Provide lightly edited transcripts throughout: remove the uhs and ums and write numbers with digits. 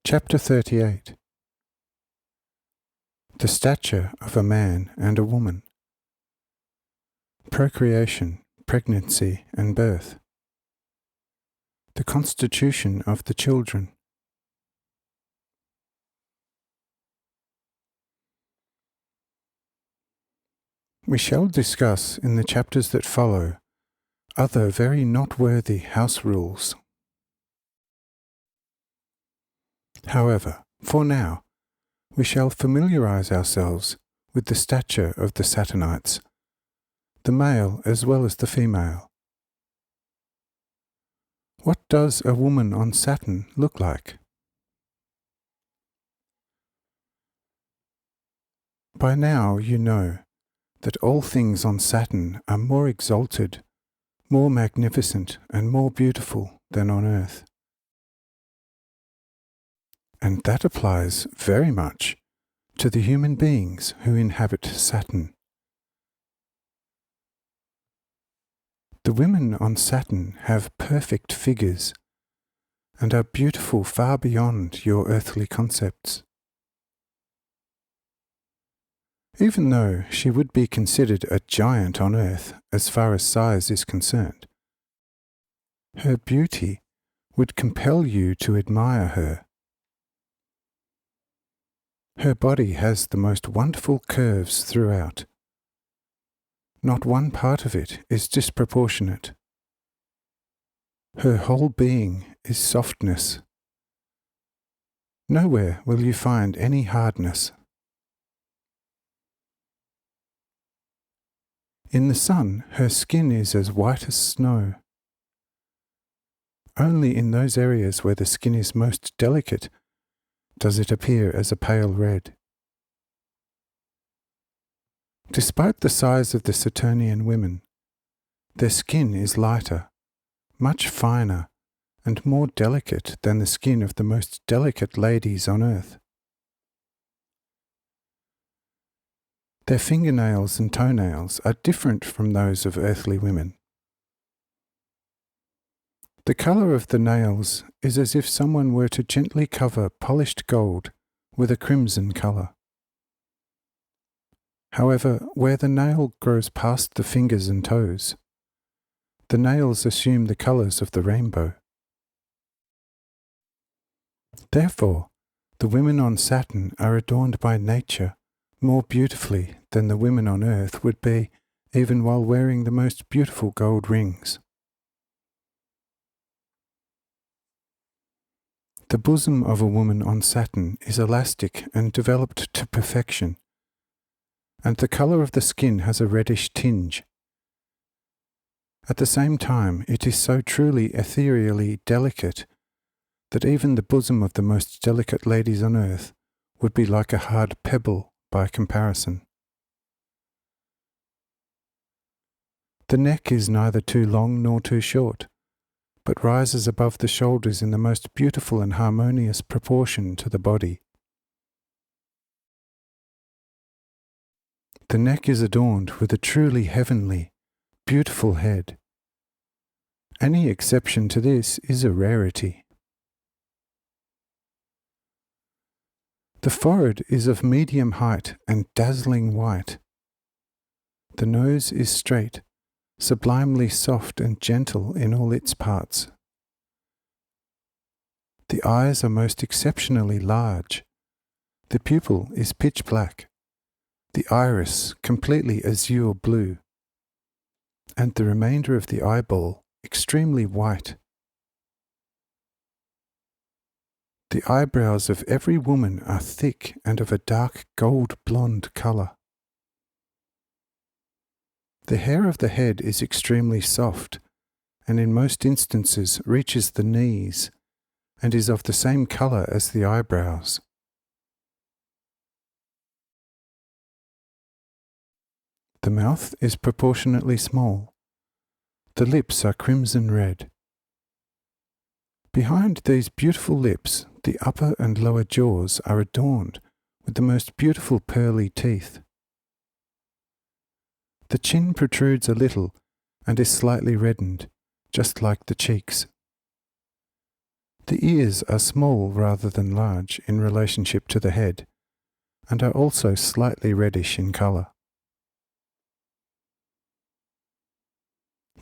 Chapter 38. The stature of a man and a woman. Procreation, pregnancy and birth. The constitution of the children. We shall discuss in the chapters that follow other very noteworthy house rules. However, for now, we shall familiarize ourselves with the stature of the Saturnites, the male as well as the female. What does a woman on Saturn look like? By now you know that all things on Saturn are more exalted, more magnificent and more beautiful than on Earth. And that applies very much to the human beings who inhabit Saturn. The women on Saturn have perfect figures and are beautiful far beyond your earthly concepts. Even though she would be considered a giant on Earth as far as size is concerned, her beauty would compel you to admire her. Her body has the most wonderful curves throughout. Not one part of it is disproportionate. Her whole being is softness. Nowhere will you find any hardness. In the sun, her skin is as white as snow. Only in those areas where the skin is most delicate does it appear as a pale red. Despite the size of the Saturnian women, their skin is lighter, much finer, and more delicate than the skin of the most delicate ladies on Earth. Their fingernails and toenails are different from those of earthly women. The colour of the nails is as if someone were to gently cover polished gold with a crimson colour. However, where the nail grows past the fingers and toes, the nails assume the colours of the rainbow. Therefore, the women on Saturn are adorned by nature more beautifully than the women on Earth would be even while wearing the most beautiful gold rings. The bosom of a woman on Saturn is elastic and developed to perfection, and the colour of the skin has a reddish tinge. At the same time, it is so truly ethereally delicate that even the bosom of the most delicate ladies on Earth would be like a hard pebble by comparison. The neck is neither too long nor too short, but rises above the shoulders in the most beautiful and harmonious proportion to the body. The neck is adorned with a truly heavenly, beautiful head. Any exception to this is a rarity. The forehead is of medium height and dazzling white. The nose is straight, sublimely soft and gentle in all its parts. The eyes are most exceptionally large. The pupil is pitch black, the iris completely azure blue, and the remainder of the eyeball extremely white. The eyebrows of every woman are thick and of a dark gold blonde colour. The hair of the head is extremely soft, and in most instances reaches the knees, and is of the same colour as the eyebrows. The mouth is proportionately small. The lips are crimson red. Behind these beautiful lips, the upper and lower jaws are adorned with the most beautiful pearly teeth. The chin protrudes a little and is slightly reddened, just like the cheeks. The ears are small rather than large in relationship to the head, and are also slightly reddish in colour.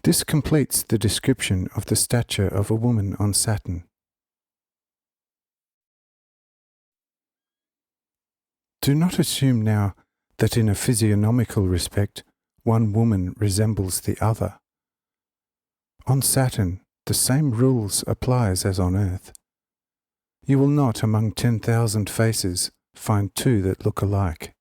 This completes the description of the stature of a woman on Saturn. Do not assume now that in a physiognomical respect one woman resembles the other. On Saturn, the same rules applies as on Earth. You will not among 10,000 faces find two that look alike.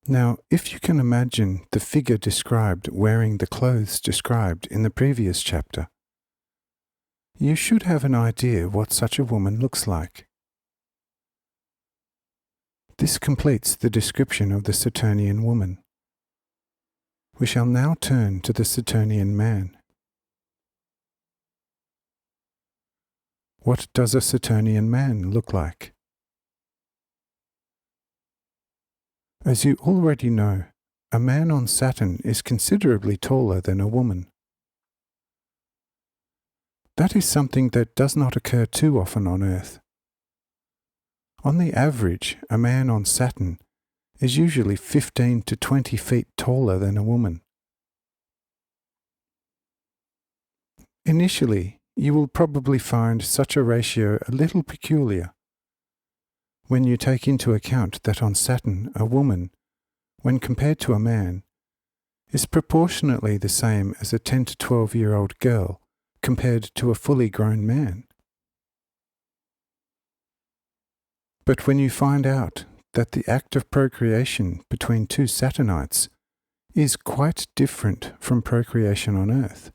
Now, if you can imagine the figure described wearing the clothes described in the previous chapter, you should have an idea what such a woman looks like. This completes the description of the Saturnian woman. We shall now turn to the Saturnian man. What does a Saturnian man look like? As you already know, a man on Saturn is considerably taller than a woman. That is something that does not occur too often on Earth. On the average, a man on Saturn is usually 15 to 20 feet taller than a woman. Initially, you will probably find such a ratio a little peculiar. When you take into account that on Saturn a woman, when compared to a man, is proportionately the same as a 10 to 12-year-old girl compared to a fully grown man. But when you find out that the act of procreation between two Saturnites is quite different from procreation on Earth,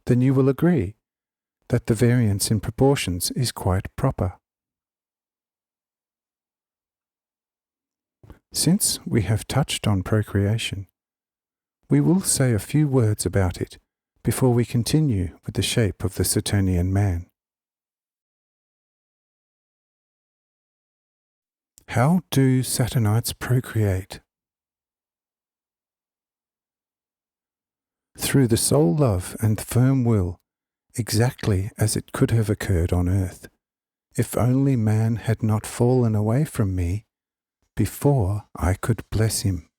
then you will agree that the variance in proportions is quite proper. Since we have touched on procreation, we will say a few words about it before we continue with the shape of the Saturnian man. How do Saturnites procreate? Through the sole love and firm will, exactly as it could have occurred on Earth, if only man had not fallen away from me before I could bless him.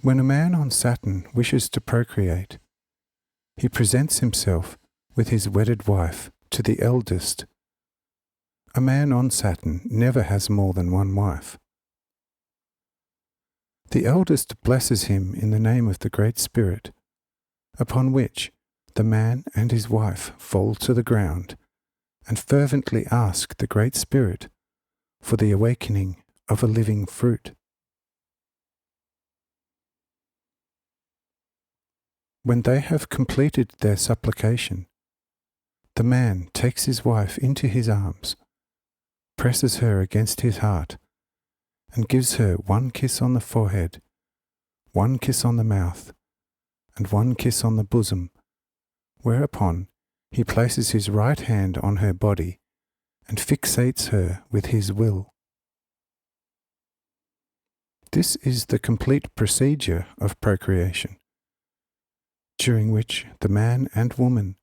When a man on Saturn wishes to procreate, he presents himself with his wedded wife to the eldest. A man on Saturn never has more than one wife. The eldest blesses him in the name of the Great Spirit, upon which the man and his wife fall to the ground and fervently ask the Great Spirit for the awakening of a living fruit. When they have completed their supplication, the man takes his wife into his arms, presses her against his heart, and gives her one kiss on the forehead, one kiss on the mouth, and one kiss on the bosom, whereupon he places his right hand on her body and fixates her with his will. This is the complete procedure of procreation, during which the man and woman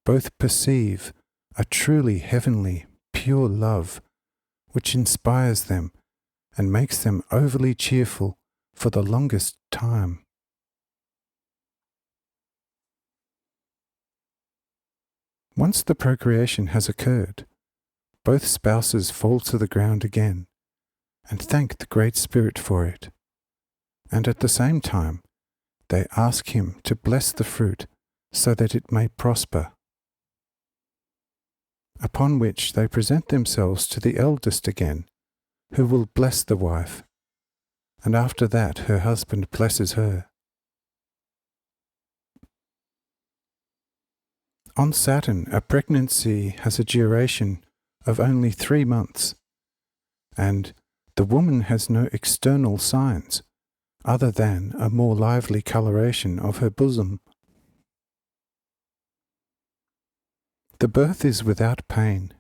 both perceive a truly heavenly, pure love which inspires them and makes them overly cheerful for the longest time. Once the procreation has occurred, both spouses fall to the ground again and thank the Great Spirit for it, and at the same time they ask him to bless the fruit so that it may prosper. Upon which they present themselves to the eldest again, who will bless the wife, and after that her husband blesses her. On Saturn, a pregnancy has a duration of only 3 months, and the woman has no external signs other than a more lively coloration of her bosom. The birth is without pain.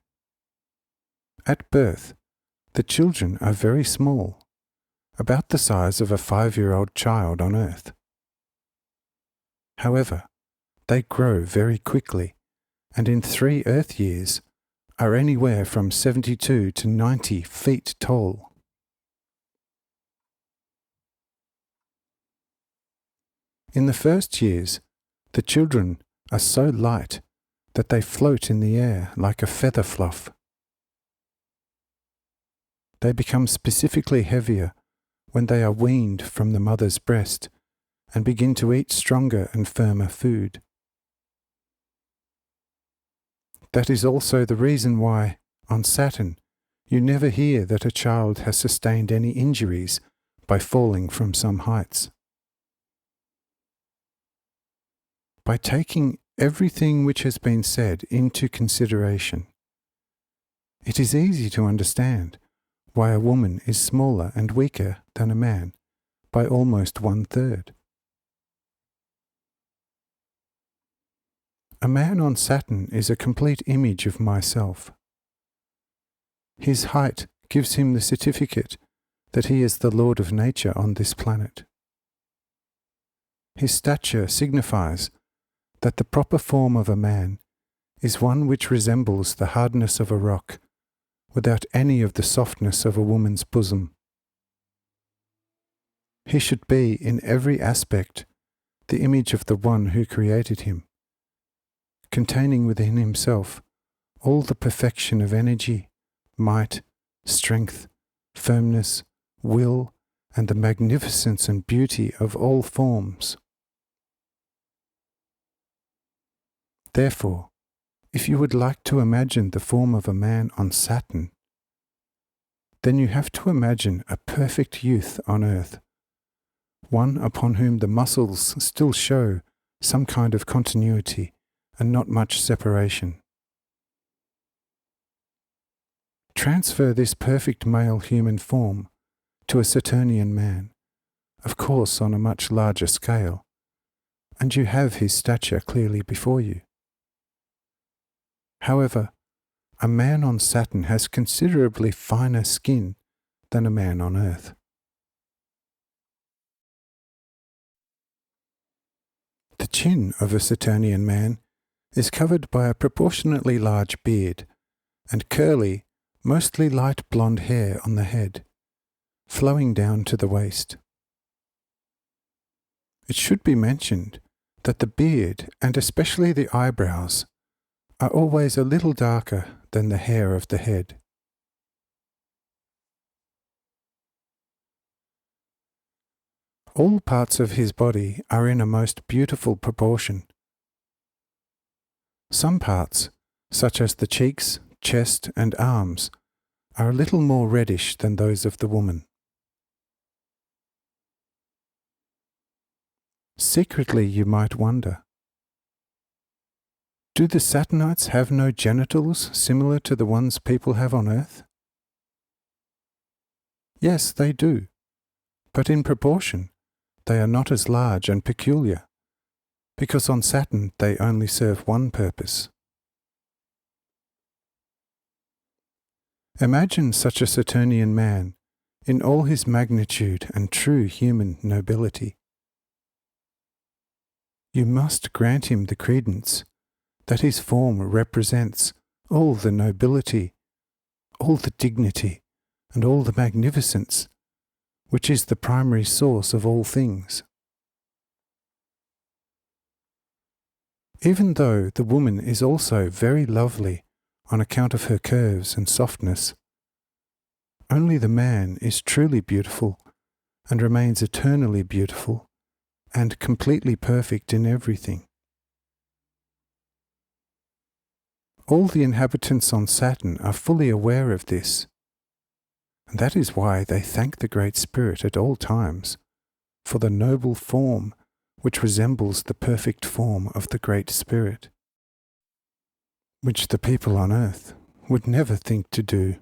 At birth, the children are very small, about the size of a 5-year-old child on Earth. However, they grow very quickly, and in 3 Earth years are anywhere from 72 to 90 feet tall. In the first years, the children are so light that they float in the air like a feather fluff. They become specifically heavier when they are weaned from the mother's breast and begin to eat stronger and firmer food. That is also the reason why, on Saturn, you never hear that a child has sustained any injuries by falling from some heights. By taking everything which has been said into consideration, it is easy to understand why a woman is smaller and weaker than a man by almost 1/3. A man on Saturn is a complete image of myself. His height gives him the certificate that he is the lord of nature on this planet. His stature signifies that the proper form of a man is one which resembles the hardness of a rock, without any of the softness of a woman's bosom. He should be, in every aspect, the image of the one who created him, containing within himself all the perfection of energy, might, strength, firmness, will, and the magnificence and beauty of all forms. Therefore, if you would like to imagine the form of a man on Saturn, then you have to imagine a perfect youth on Earth, one upon whom the muscles still show some kind of continuity and not much separation. Transfer this perfect male human form to a Saturnian man, of course on a much larger scale, and you have his stature clearly before you. However, a man on Saturn has considerably finer skin than a man on Earth. The chin of a Saturnian man is covered by a proportionately large beard and curly, mostly light blonde hair on the head, flowing down to the waist. It should be mentioned that the beard, and especially the eyebrows, are always a little darker than the hair of the head. All parts of his body are in a most beautiful proportion. Some parts, such as the cheeks, chest, and arms, are a little more reddish than those of the woman. Secretly you might wonder, do the Saturnites have no genitals similar to the ones people have on Earth? Yes, they do, but in proportion they are not as large and peculiar, because on Saturn they only serve one purpose. Imagine such a Saturnian man in all his magnitude and true human nobility. You must grant him the credence that his form represents all the nobility, all the dignity, and all the magnificence, which is the primary source of all things. Even though the woman is also very lovely on account of her curves and softness, only the man is truly beautiful and remains eternally beautiful and completely perfect in everything. All the inhabitants on Saturn are fully aware of this, and that is why they thank the Great Spirit at all times for the noble form which resembles the perfect form of the Great Spirit, which the people on Earth would never think to do.